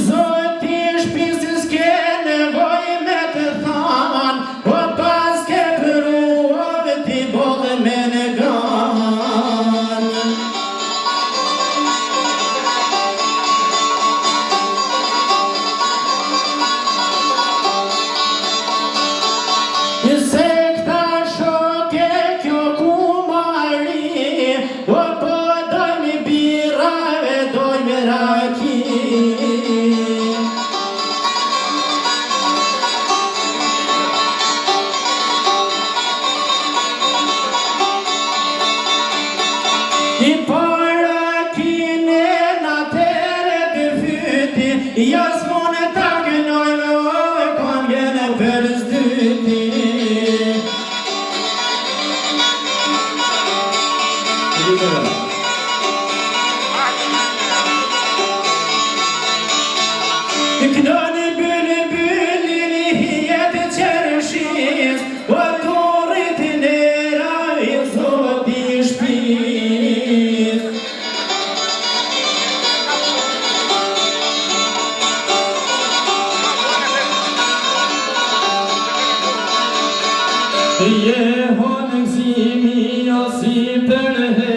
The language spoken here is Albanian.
Zoti shpisë s'ke nevoj me të than, o pas ke përuave ti bodhe me në gan. Se këta shoke kjo kumari, o po dojmë birave, dojmë raki. I para kine na tere të fyti, jas mune ta gënojme ove kon gëne për zdyti. Këdoni bülbülin hijet qërëshis, o turit nera i zoti shpis. Je honë gzimi o si përhe,